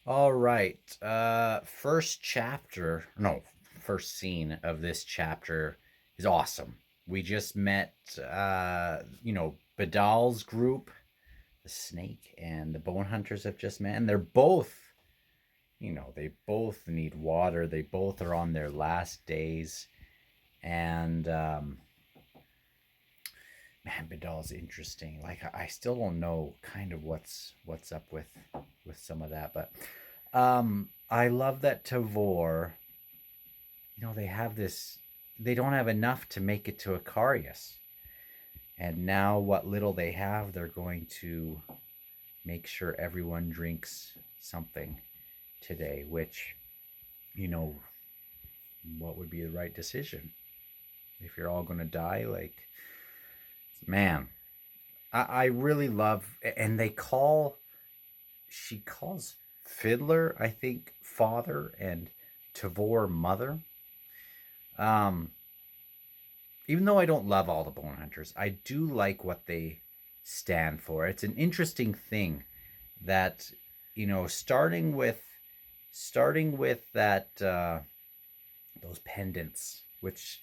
All right. First scene of this chapter is awesome. We just met, Badal's group, the snake, and the bone hunters have just met, and they're both, they both need water. They both are on their last days, and man, Badal's interesting. Like I still don't know kind of what's up with some of that, but I love that Tavor, they have this, they don't have enough to make it to Acarius. And now, what little they have, they're going to make sure everyone drinks something today, which, you know, what would be the right decision? If you're all going to die, like, man, I really love, and she calls Fiddler, I think, father, and Tavor mother. Um, Even though I don't love all the bone hunters, I do like what they stand for. It's an interesting thing that, starting with that those pendants, which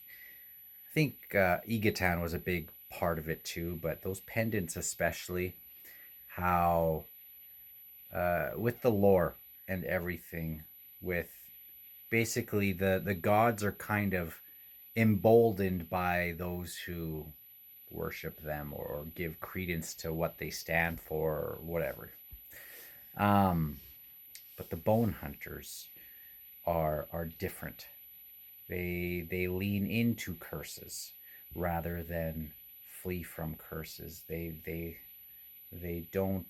I think Egatan was a big part of it too, but those pendants especially, how with the lore and everything, with basically the gods are kind of emboldened by those who worship them or give credence to what they stand for or whatever. Um, but the bone hunters are different. They lean into curses rather than flee from curses. They don't.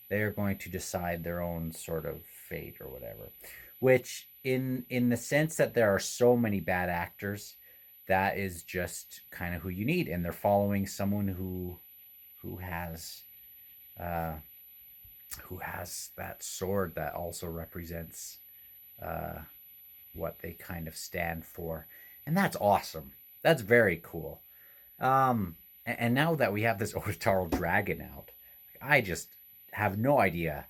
They are going to decide their own sort of fate or whatever. Which, in the sense that there are so many bad actors, that is just kind of who you need, and they're following someone who has uh, who has that sword that also represents uh, what they kind of stand for, and that's awesome. That's very cool. And now that we have this Otaro dragon out, I just have no idea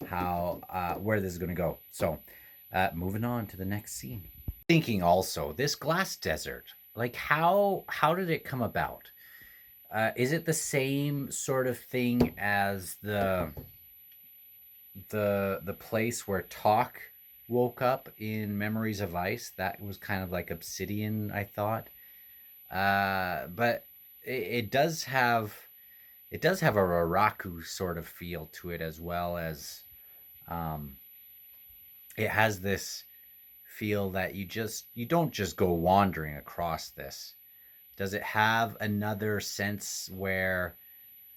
how where this is going to go. So, moving on to the next scene. Thinking also this glass desert, like how did it come about? Is it the same sort of thing as the place where Talk woke up in Memories of Ice? That was kind of like obsidian, I thought. But it does have a Raraku sort of feel to it, as well as um, it has this feel that you don't just go wandering across this. Does it have another sense where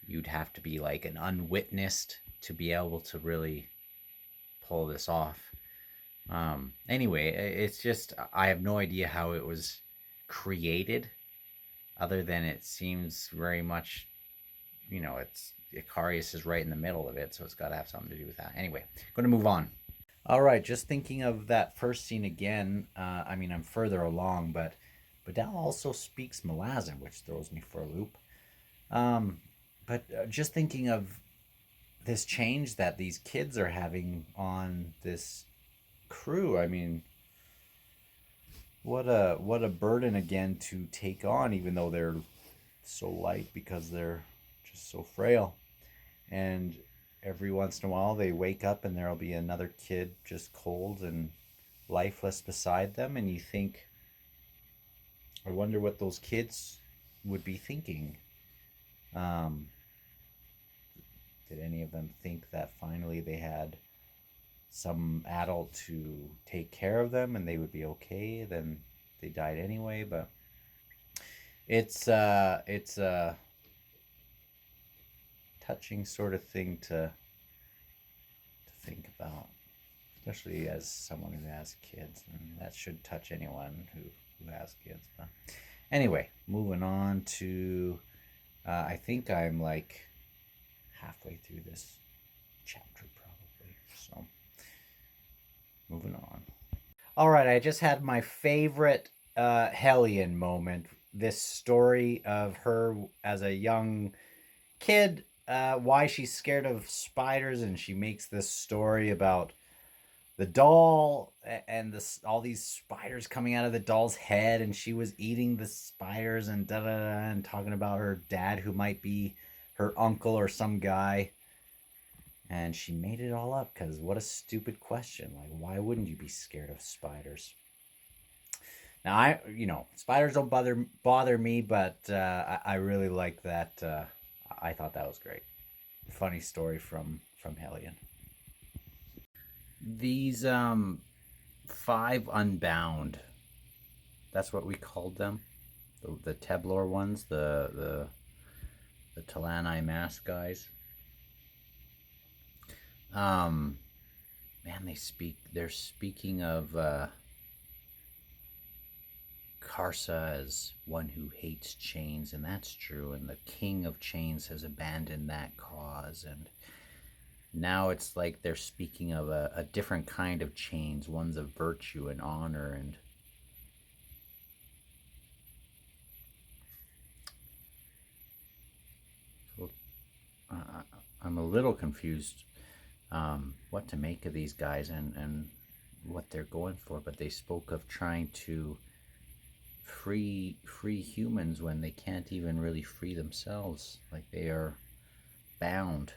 you'd have to be like an unwitnessed to be able to really pull this off? Anyway, it's just I have no idea how it was created, other than it seems very much, it's Icarius is right in the middle of it, so it's got to have something to do with that. Anyway, going to move on. All right, just thinking of that first scene again. I mean, I'm further along, but Badal also speaks Malazan, which throws me for a loop. Um, but just thinking of this change that these kids are having on this crew. I mean, what a burden again to take on, even though they're so light because they're just so frail. And every once in a while they wake up and there'll be another kid just cold and lifeless beside them, and you think, I wonder what those kids would be thinking. Um, did any of them think that finally they had some adult to take care of them and they would be okay? Then they died anyway. But it's a touching sort of thing to think about, especially as someone who has kids, and that should touch anyone who has kids. But anyway, moving on to I think I'm like halfway through this chapter probably. So moving on. All right, I just had my favorite Hellion moment. This story of her as a young kid why she's scared of spiders, and she makes this story about the doll and this all these spiders coming out of the doll's head, and she was eating the spiders and da da da, and talking about her dad who might be her uncle or some guy. And she made it all up because what a stupid question. Like, why wouldn't you be scared of spiders? Now, spiders don't bother me, but I really like that. I thought that was great. Funny story from Hellion. These five unbound. That's what we called them. The Teblor ones, the Talani mask guys. Man, they're speaking of Karsa as one who hates chains, and that's true, and the king of chains has abandoned that cause, and now it's like they're speaking of a different kind of chains, ones of virtue and honor, and so I'm a little confused what to make of these guys and what they're going for, but they spoke of trying to free humans when they can't even really free themselves, like they are bound.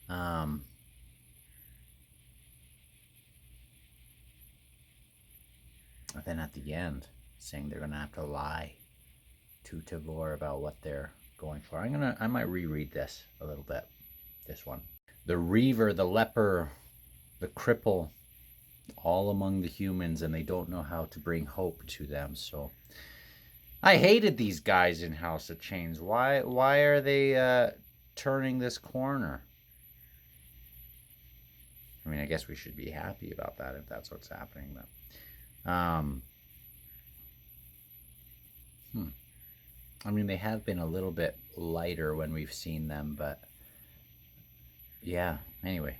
And then at the end, saying they're gonna have to lie to Tavor about what they're going for. I might reread this a little bit. This one, the Reaver, the Leper, the Cripple, all among the humans, and they don't know how to bring hope to them. So I hated these guys in House of Chains. Why are they turning this corner? I mean, I guess we should be happy about that if that's what's happening. But I mean, they have been a little bit lighter when we've seen them, but yeah. Anyway,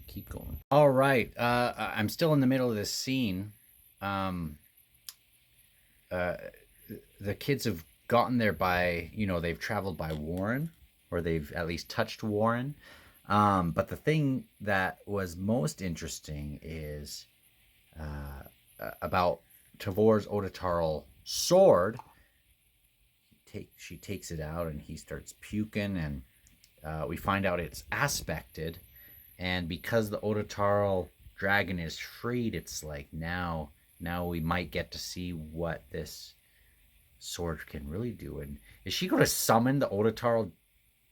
keep going. All right, I'm still in the middle of this scene. The kids have gotten there by, they've traveled by Warren, or they've at least touched Warren. But the thing that was most interesting is about Tavor's Otatarl sword. She takes it out and he starts puking, and we find out it's aspected. And because the Otatarl dragon is freed, it's like now we might get to see what this sword can really do. And is she going to summon the Otatarl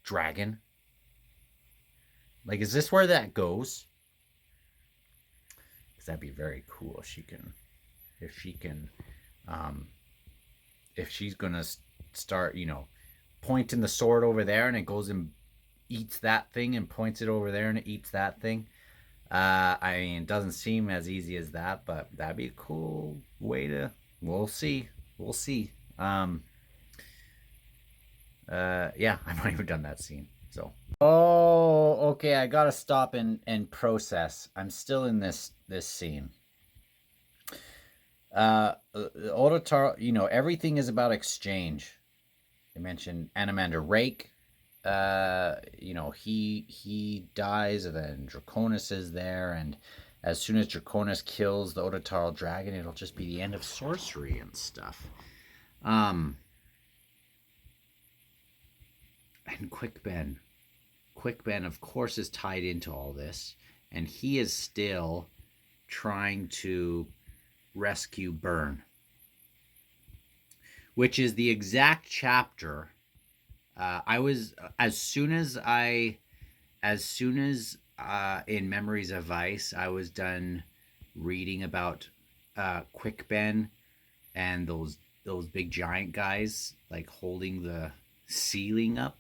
dragon? Like, is this where that goes? Because that'd be very cool. If she's gonna start, pointing the sword over there, and it goes and eats that thing, and points it over there, and it eats that thing. I mean, it doesn't seem as easy as that, but that'd be a cool way to. We'll see. Yeah, I've not even done that scene. So. Oh, okay. I gotta stop and process. I'm still in this scene. Otatar, everything is about exchange. They mentioned Animander Rake. He dies, and then Draconis is there, and as soon as Draconis kills the Otatarl dragon, it'll just be the end of sorcery and stuff. And Quick Ben, of course, is tied into all this, and he is still trying to rescue Byrne, which is the exact chapter. I was as soon as in Memories of Ice, I was done reading about Quick Ben and those big giant guys like holding the ceiling up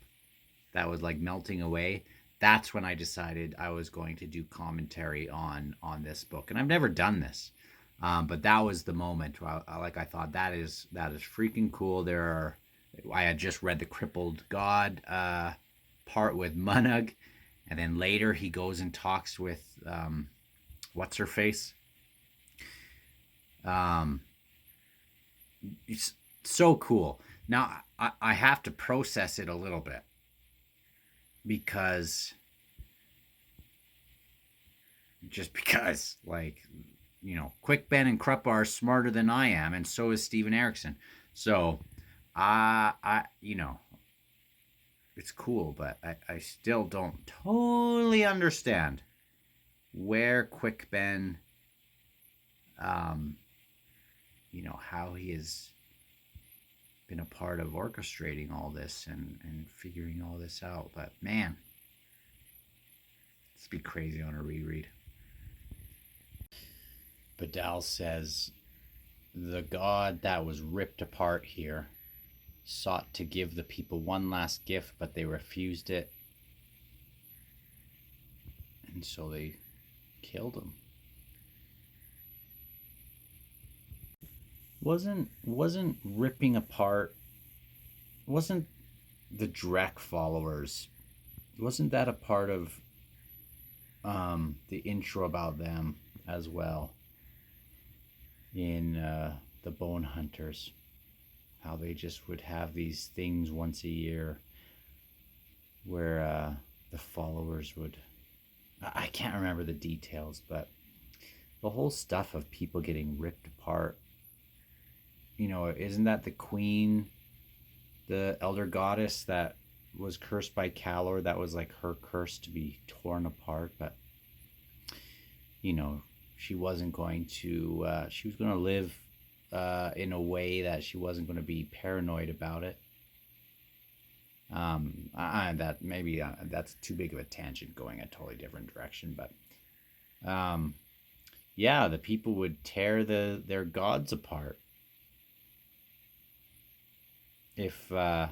that was like melting away. That's when I decided I was going to do commentary on this book, and I've never done this. But that was the moment where I thought that is freaking cool. I had just read the Crippled God part with Munug, and then later he goes and talks with what's her face. It's so cool. Now I have to process it a little bit. because like, Quick Ben and Krupp are smarter than I am, and so is Steven Erickson. So, it's cool, but I still don't totally understand where Quick Ben, um, how he has been a part of orchestrating all this and figuring all this out. But man, it's be crazy on a reread. Badal says the god that was ripped apart here sought to give the people one last gift, but they refused it, and so they killed him. Wasn't ripping apart? Wasn't the Drek followers? Wasn't that a part of the intro about them as well in the Bone Hunters? How they just would have these things once a year where the followers would. I can't remember the details, but the whole stuff of people getting ripped apart. Isn't that the queen, the elder goddess that was cursed by Calor? That was like her curse to be torn apart, but she wasn't going to. She was going to live in a way that she wasn't going to be paranoid about it. That maybe that's too big of a tangent, going a totally different direction. But yeah, the people would tear their gods apart if they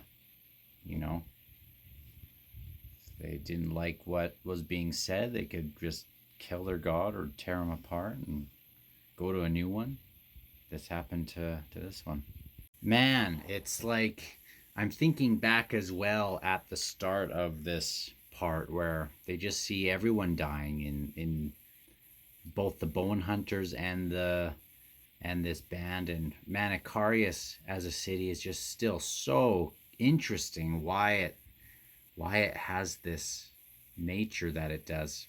didn't like what was being said. They could just kill their god or tear them apart and go to a new one. This happened to this one. Man, it's like I'm thinking back as well at the start of this part where they just see everyone dying in both the Bone Hunters and this band. And Manicarius as a city is just still so interesting. Why it has this nature that it does,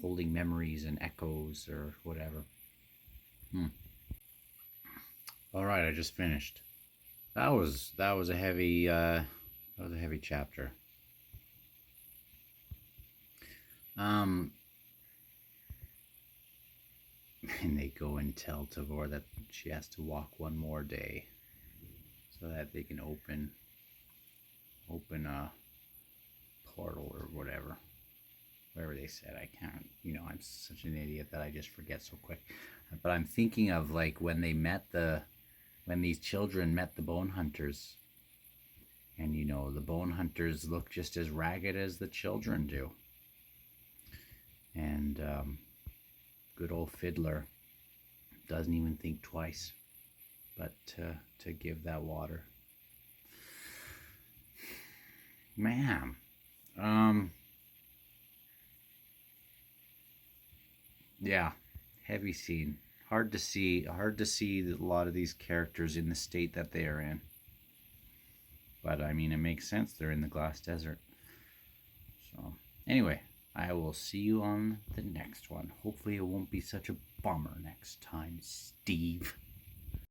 holding memories and echoes or whatever. All right, I just finished. That was a heavy chapter. And they go and tell Tavor that she has to walk one more day so that they can open a portal or whatever they said. I can't, I'm such an idiot that I just forget so quick. But I'm thinking of like when these children met the Bone Hunters, and the Bone Hunters look just as ragged as the children do, and good old Fiddler doesn't even think twice but to give that water. Man, yeah, heavy scene. Hard to see a lot of these characters in the state that they are in. But I mean, it makes sense. They're in the glass desert. So anyway, I will see you on the next one. Hopefully it won't be such a bummer next time, Steve.